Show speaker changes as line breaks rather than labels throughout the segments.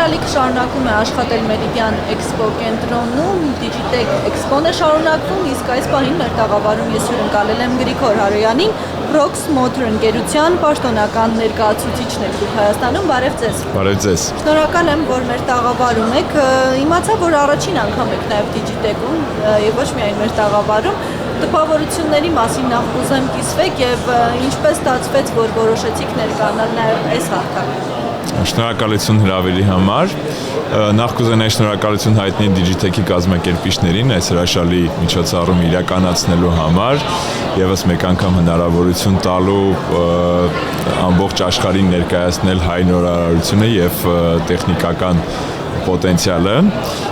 Շալիկը շարունակում է աշխատել Meridian Expo կենտրոնում, Digitech Expo-ն է շարունակվում, իսկ այս պահին մեր տաղավարում ես հյուրընկալել եմ Գրիգոր Հարոյանին, Prox Motor ընկերության պաշտոնական ներկայացուցիչն եք դուք Հայաստանում, բարև ձեզ։
Բարև ձեզ։
Շնորհակալ եմ, որ մեր տաղավարում եք, իմացա, որ առաջին անգամ եք նաև Digitech-ում եւ ոչ միայն մեր տաղավարում, տպավորությունների մասին նախ կուզեմ կիսվեք եւ ինչպես ստացվեց, որ որոշեցիք ներկայանալ նաև այս հարթակում։
Շնորհակալություն հրավերի համար։ Նախ կուզենայի շնորհակալություն հայտնել Digitech-ի կազմակերպիչներին այս հրաշալի միջոցառումը իրականացնելու համար, եւս մեկ անգամ հնարավորություն տալու ամբողջ աշխարհին ներկայացնել հայ նորարարությունը եւ տեխնիկական պոտենցիալը։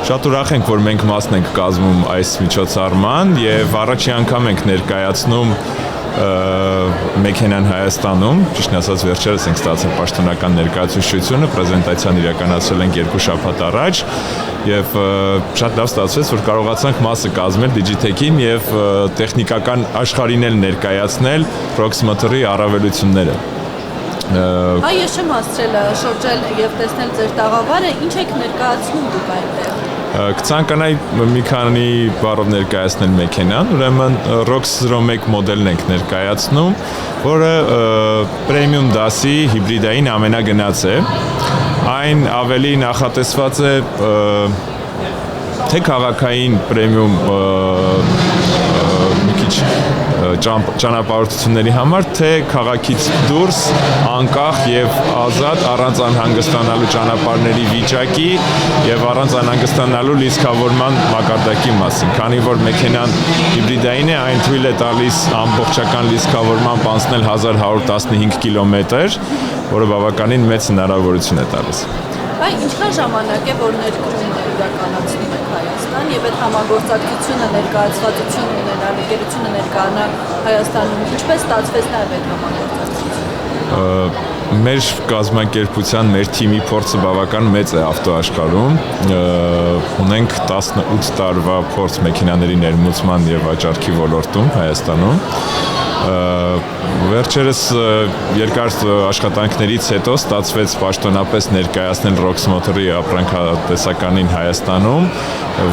Շատ ուրախ ենք, որ մենք մասն ենք կազմում այս միջոցառման եւ առաջին անգամ ենք ներկայացնում մեքենան Հայաստանում, ճիշտն ասած վերջերս ենք ստացել պաշտոնական ներկայացուցչությունը, պրեզենտացիան իրականացրել ենք 2 շաբաթ առաջ եւ շատ լավ ստացվեց, որ կարողացանք մասը կազմել Digitech-ին եւ տեխնիկական աշխարհին էլ ներկայացնել Prox Motor-ի առավելությունները։
Ես չեմ հասցրել շրջել եւ տեսնել ձեր տաղավարը, ինչ եք ներկայացնում դուք այնտեղ։
Կցանկանայի մի քանի բառով ներկայացնել մեքենան, ուրեմն Rox 01 մոդելն ենք ներկայացնում, որը պրեմիում դասի հիբրիդային ամենագնաց է։ Այն ավելի նախատեսված է թե քաղաքային պրեմիում մի քիչ ճանապարհորդությունների համար, թե քաղաքից դուրս անկախ եւ ազատ առանց անհանգստանալու ճանապարհների վիճակի եւ առանց անհանգստանալու լիցքավորման մակարդակի մասին, քանի որ մեքենան հիբրիդային է, այն թույլ է տալիս ամբողջական լիցքավորմամբ անցնել 1115 կիլոմետր, որը բավականին մեծ հնարավորություն է տալիս։
Ինչքան ժամանակ է, որ ներկայացում իրականացնում եք Հայաստան եւ այդ համագործակցությունը ներկայացվածություն ունենալ, ընկերությունը ներկայանալ Հայաստանում, ինչպես ստացվեց նաեւ այդ համագործակցությունը։
Մեր կազմակերպության, մեր թիմի փորձը բավական մեծ է ավտոաշխարհում։ Ունենք 18 տարվա փորձ մեքենաների ներմուծման եւ վաճառքի ոլորտում Հայաստանում։ Վերջերս երկար աշխատանքներից հետո ստացվեց պաշտոնապես ներկայացնել Rox Motor-ի ապրանքատեսականին Հայաստանում,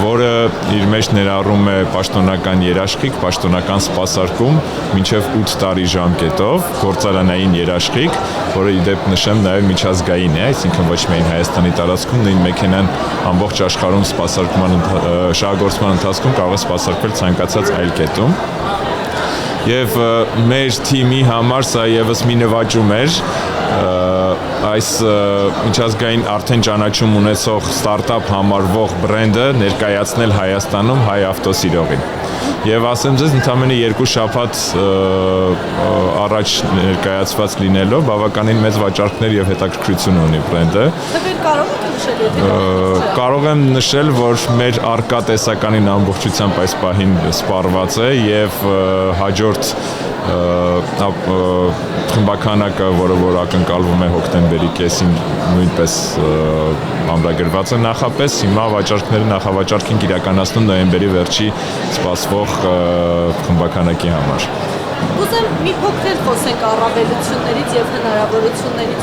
որը իր մեջ ներառում է պաշտոնական երաշխիք, պաշտոնական սպասարկում մինչև 8 տարի ժամկետով, գործարանային երաշխիք, որը ի դեպ նշեմ նաև միջազգային է, այսինքն ոչ միայն Հայաստանի տարածքում, նույն մեքենան ամբողջ աշխարհում շահագործման ընթացքում կարող է սպասարկվել ցանկացած այլ կետում։ Եվ մեր թիմի համար սա եւս մի նվաճում էր այս միջազգային արդեն ճանաչում ունեցող ստարտափ համարվող բրենդը ներկայացնել Հայաստանում հայ ավտոսիրողին։ Եվ ասեմ ձեզ, ընդամենը 2 շաբաթ առաջ ներկայացված լինելով բավականին մեծ վաճառքներ եւ հետաքրքրություն ունի բրենդը։
Կարող եք նշել, եթե
կարող եմ նշել, որ մեր արկա տեսականին ամբողջությամբ այս պահին սպառված է եւ հաջորդ խմբականակը, որը ակնկալվում է հոկտեմբերի կեսին, նույնպես ամրագրված է նախապես, հիմա վաճառքները նախավաճառքին իրականացնում նոյեմբերի վերջի սպասվող խմբականակի համար։
Ուզեմ մի փոքր խոսենք առավելություններից եւ հնարավորություններից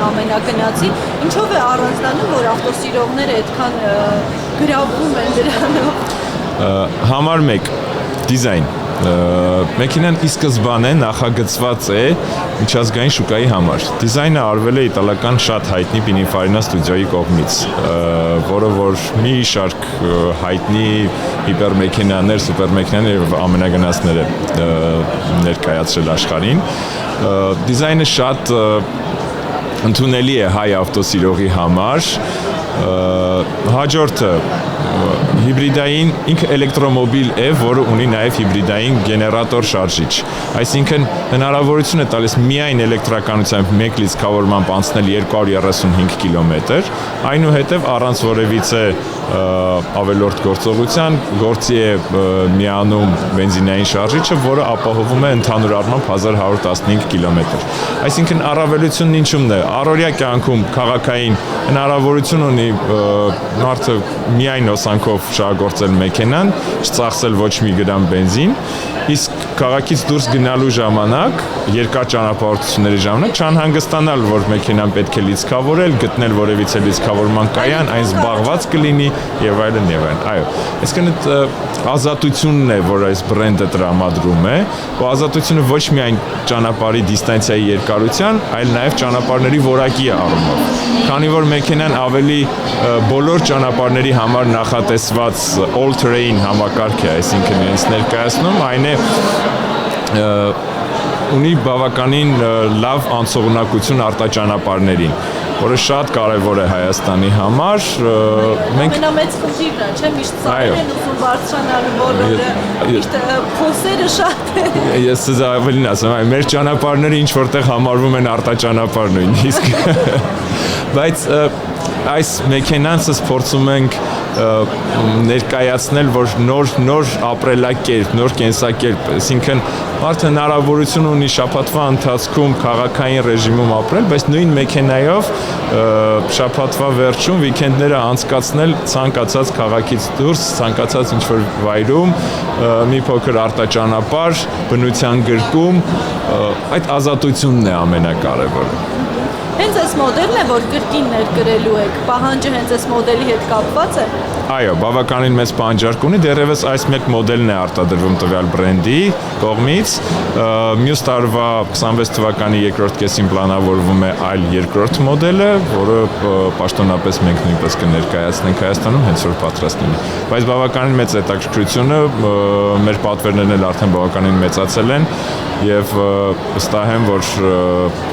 ամենագնացի, ինչով է առանձնանում, որ ավտոսիրողները այդքան գրավում են դրանով։
Համար 1 դիզայն։ Մեքենան ի սկզբանե նախագծված է միջազգային շուկայի համար։ Դիզայնը արվել է իտալական շատ հայտնի Pininfarina ստուդիոյի կողմից, որը որ մի շարք հայտնի հիպերմեքենաներ, սուպերմեքենաներ եւ ամենագնացները ներկայացրել աշխարհին։ Դիզայնը շատ ընդունելի է հայ ավտոսիրողի համար։ Հաջորդը հիբրիդային ինքը էլեկտրոմոբիլ է, որը ունի նաև հիբրիդային գեներատոր շարժիչ։ Այսինքն հնարավորություն է տալիս միայն էլեկտրականությամբ 1 լիցքավորմամբ անցնել 235 կիլոմետր, այնուհետև առանց որևիցե ավելորդ գործողության գործի է միանում բենզինային շարժիչը, որը ապահովում է ընդհանուր առմամբ 1115 կիլոմետր։ Այսինքն առավելությունն ինչումն է։ Առօրյա կյանքում քաղաքային հնարավորություն ունի ունի մարդը միայն հոսանքով շահագործել մեքենան, չծախսել ոչ մի գրամ բենզին, իսկ քաղաքից դուրս գնալու ժամանակ, երկար ճանապարհորդությունների ժամանակ չանհանգստանալ, որ մեքենան պետք է լիցքավորել, գտնել որևիցե լիցքավորման կայան, այն զբաղված կլինի եւ այլն եւ այլն։ Այո, այսինքն այդ ազատությունն է, որ այս բրենդը տրամադրում է, ու ազատությունը ոչ միայն ճանապարհի դիստանցիայի երկարության, այլ նաեւ ճանապարհների որակի առումով։ Քանի որ մեքենան ավելի բոլոր ճանապարհների համար նախատեսված all-terrain համակարգ է, այսինքն իրենց ներկայացնում, այն է ունի բավականին լավ անցողունակություն արտաճանապարհներին, որը շատ կարևոր է Հայաստանի համար։
Մենք ամենամեծ խնդիրն է, չէ՞, միշտ ծառեր են ուզում բարձրանալ բոլորը, միշտ փոսերը շատ են։
Ես ձեզ ավելին ասեմ, մեր ճանապարհները ինչ որտեղ համարվում են արտաճանապարհ նույնիսկ։ Բայց այս մեքենանցս փորձում ենք ներկայացնել, որ նոր ապրելակերպ, նոր կենսակերպ, այսինքն մարդը հնարավորություն ունի շաբաթվա ընթացքում քաղաքային ռեժիմում ապրել, բայց նույն մեքենայով շաբաթվա վերջում վիկենդները անցկացնել ցանկացած քաղաքից դուրս, ցանկացած ինչ-որ վայրում, մի փոքր արտաճանապարհ, բնության գրկում, այդ ազատությունն է ամենակարևորը։
Հենց այս մոդելն է, որ կրկին ներկրելու եք, պահանջը հենց այս մոդելի հետ կապված է։
Այո, բավականին մեծ պահանջարկ ունի, դեռևս այս մեկ մոդելն է արտադրվում տվյալ բրենդի կողմից։ Մյուս տարվա 26 թվականի երկրորդ կեսին պլանավորվում է այլ երկրորդ մոդելը, որը պաշտոնապես մենք նույնպես կներկայացնենք Հայաստանում, հենց որ պատրաստ լինի։ Բայց բավականին մեծ հետաքրքրությունը, մեր պատվերներն էլ արդեն բավականին մեծացել են եւ վստահ եմ, որ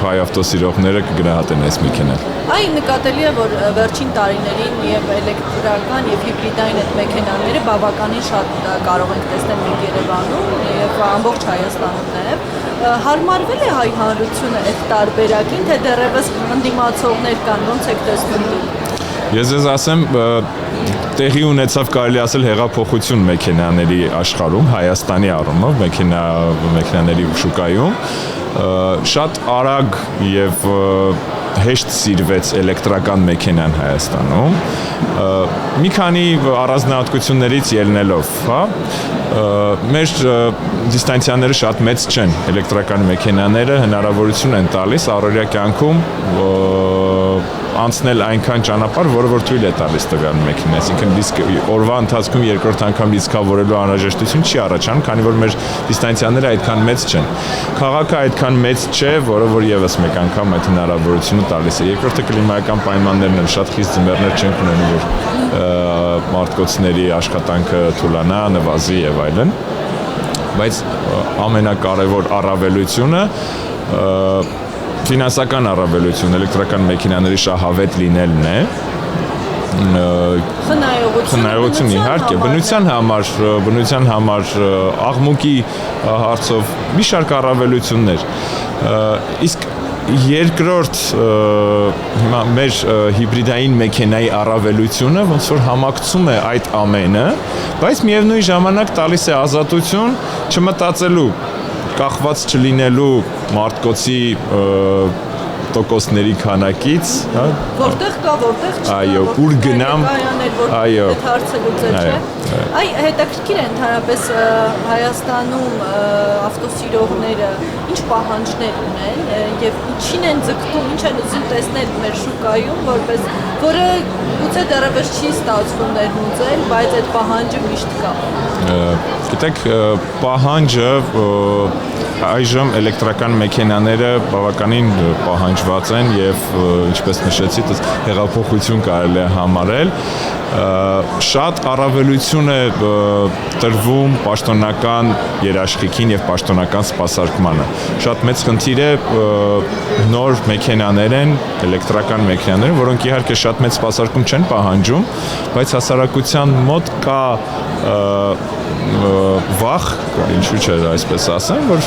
հայ ավտոսիրողները կգնահատեն այս մեքենան։
Այն նկատելի է, որ վերջին տարիներին եւ էլեկտրական եւ հիբրիդային այդ մեքենաները բավականին շատ կարող ենք տեսնել մենք Երևանում եւ ամբողջ Հայաստանում նաեւ։ Հարմարվել է հայ հանրությունը այդ տարբերակին, թե դեռևս ընդդիմացողներ կան, ոնց եք տեսնում դուք։
Ես ձեզ ասեմ, տեղի ունեցավ կարելի ասել հեղափոխություն մեքենաների աշխարհում, Հայաստանի առումով, մեքենաների շուկայում, շատ արագ եւ հեշտ սիրվեց էլեկտրական մեքենան Հայաստանում, մի քանի առանձնահատկություններից ելնելով, հա, մեր դիստանցիաները շատ մեծ չեն, էլեկտրական մեքենաները հնարավորություն են տալիս առօրյա կյանքում անցնել այնքան ճանապարհ, որը որ թույլ է տալիս տվյալ մեքենան, այսինքն օրվա ընթացքում երկրորդ անգամ լիցքավորելու անհրաժեշտություն չի առաջանում, քանի որ մեր դիստանցիաները այդքան մեծ չեն։ Քաղաքը այդքան մեծ չէ, որը որ եւս մեկ անգամ այդ հնարավորությունը տալիս է։ Երկրորդը կլիմայական պայմաններն են, շատ խիստ ձմեռներ չենք ունենում, որ մարդկոցների աշխատանքը թուլանա, նվազի եւ այլն։ Բայց ամենակարևոր առավելությունը ֆինանսական առավելություն էլեկտրական մեքենաների շահավետ լինելն է։ Խնայողություն իհարկե, բնության համար աղմուկի հարցով մի շարք առավելություններ։ Իսկ երկրորդ մեր հիբրիդային մեքենայի առավելությունը ոնց որ համակցում է այդ ամենը, բայց միևնույն ժամանակ տալիս է ազատություն չմտածելու, կախված չլինելու մարդկոցի տոկոսների քանակից, հա,
որտեղ կա, որտեղ չկա,
այո, ուր գնամ, այո,
այդ հարցը լուծել չէ։ Այ հետաքրքիր է ընդհանրապես Հայաստանում ավտոսիրողները ինչ պահանջներ ունեն եւ ինչին են ձգտում, ինչ են ուզում տեսնել մեր շուկայում, որը գուցե դեռևս չի ստացվում ներմուծել, բայց այդ պահանջը միշտ կա։
Գիտեք, պահանջը այժմ էլեկտրական մեքենաները բավականին պահանջված են եւ ինչպես նշեցի, հեղափոխություն կարելի է համարել։ Շատ առավելություն է տրվում պաշտոնական երաշխիքին եւ պաշտոնական սպասարկմանը։ Շատ մեծ խնդիր է նոր մեքենաներ են, էլեկտրական մեքենաներ, որոնք իհարկե շատ մեծ սպասարկում չեն պահանջում, բայց հասարակության մոտ կա վախ, ինչու՞ չէ այսպես ասեմ, որ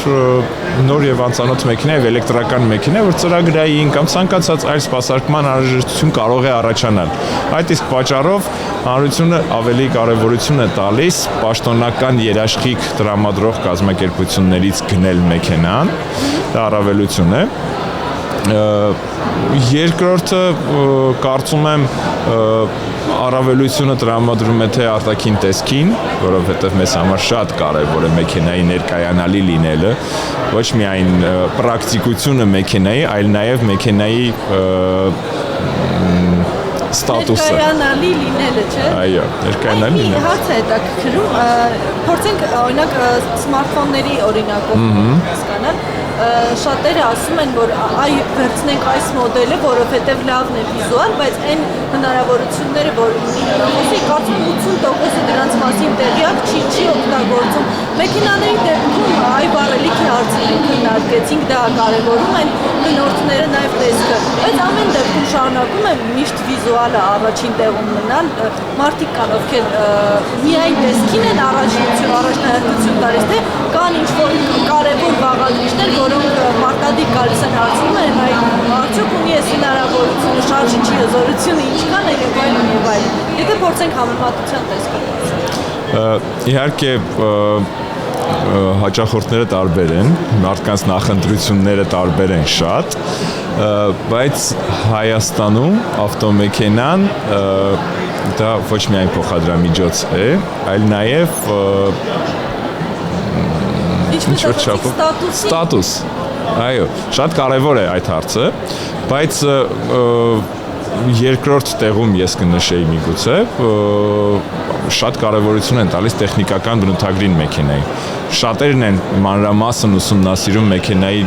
նոր եւ անծանոթ մեքենա եւ էլեկտրական մեքենա, որ ծրագրային կամ ցանկացած այլ սպասարկման անհրաժեշտություն կարող է առաջանալ։ Այդ իսկ պատճառով հանրությունը ավելի կարևորություն է տալիս պաշտոնական երաշխիք տրամադրող կազմակերպություններից գնել մեքենան, դա առավելություն է։ Երկրորդը կարծում եմ առավելությունը տրամադրում է թե արտաքին տեսքին, որովհետև մեզ համար շատ կարևոր է մեքենայի ներկայանալի լինելը, ոչ միայն պրակտիկությունը մեքենայի, այլ նաև մեքենայի ստատուսը։
Ներկայանալի լինելը, չէ՞։
Այո, ներկայանալի լինելը։
Հարց է հետաքրքրում, փորձենք օրինակ սմարթֆոնների օրինակով հասկանալ, շատերը ասում են, որ այ վերցնենք այս մոդելը, որովհետև լավն է վիզուալ, բայց այն հնարավորությունները, որ ունի հեռախոսի, կարծում 80% դրանց մասին տեղյակ չի օգտագործում։ Մեքենաների դեպքում այ վառելիքի հարցը քննարկեցինք, դա կարևորում են գնորդները նաև տեսքը, բայց ամեն դեպքում շարունակում է միշտ վիզուալը առաջին տեղում մնալ, մարդիկ կան, ովքեր միայն տեսքին են առաջնահերթություն տալիս, թե կան ինչ-որ կարևոր բաղադրիչներ, որոնք մարտադիր գալիս են հարցնում են, այ արդյոք ունի այս հնարավորությունը, շարժիչի հզորությունը ինչքան է եւ այլն։ Եթե փորձենք համեմատության տեսքով։
Իհարկե հաճախորդները տարբեր են, մարդկանց նախընտրությունները տարբեր են շատ, բայց Հայաստանում ավտոմեքենան դա ոչ միայն փոխադրամիջոց է, այլ նաև ինչ-որ չափով ստատուս։ Այո, շատ կարևոր է այդ հարցը, բայց երկրորդ տեղում ես կնշեի միգուցե շատ կարևորություն են տալիս տեխնիկական բնութագրին մեքենայի։ Շատերն են մանրամասն ուսումնասիրում մեքենայի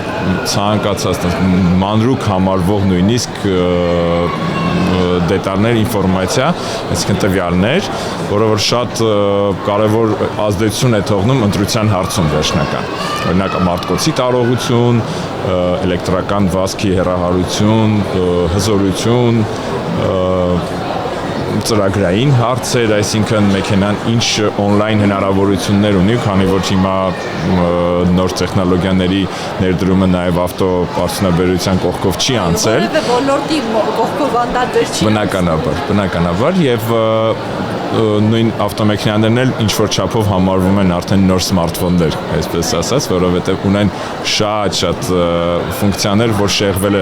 ցանկացած մանրուք համարվող նույնիսկ դետալներ, ինֆորմացիա, այսինքն տվյալներ, որը որ շատ կարևոր ազդեցություն է թողնում ընտրության հարցում վերջնական։ Օրինակ մարտկոցի տարողություն, էլեկտրական վազքի հեռահարություն, հզորություն, ծրագրային հարցեր, այսինքն մեքենան ինչ on-line հնարավորություններ ունի, քանի որ հիմա նոր տեխնոլոգիաների ներդրումը նաև ավտոպարծունաբերության կողքով չի անցել։
Որևէ ոլորտի կողքով անդադար չի։
Բնականաբար եւ նույն ավտոմեքենաներն էլ ինչ որ չափով համարվում են արդեն նոր սմարթֆոններ, այսպես ասած, որովհետև ունեն շատ ֆունկցիաներ, որ շեղվել է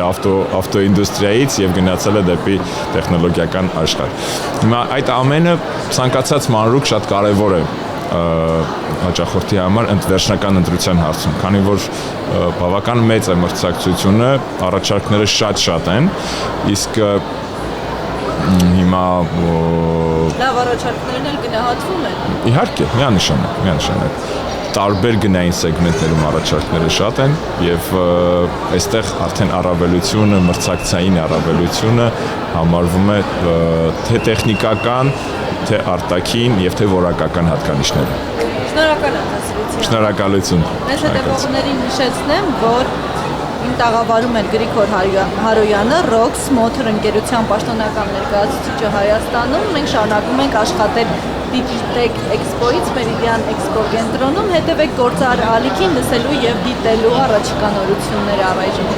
ավտոինդուստրիայից եւ գնացել է դեպի տեխնոլոգիական աշխարհ։ Հիմա այդ ամենը ցանկացած մանրուք շատ կարևոր է հաճախորդի համար վերջնական ընտրության հարցում, քանի որ բավական մեծ է մրցակցությունը, առաջարկները շատ են, իսկ հիմա
լավ առաջարկներն էլ գնահատվում են։
Իհարկե, միանշանակ։ Տարբեր գնային սեգմենտներում առաջարկները շատ են եւ այստեղ արդեն առավելությունը, մրցակցային առավելությունը համարվում է թե տեխնիկական, թե արտաքին եւ թե որակական հատկանիշները։ Շնորհակալություն։
Մեզ հետևողներին նշեցնեմ, որ իմ տաղավարում էր Գրիգոր Հարոյանը, Rox Motor ընկերության պաշտոնական ներկայացուցիչը Հայաստանում։ Մենք շարունակում ենք աշխատել Digitech Expo-ից Meridian Expo կենտրոնում։ Հետևեք գործարար ալիքին լսելու եւ դիտելու առաջիկա նորությունները առայժմ։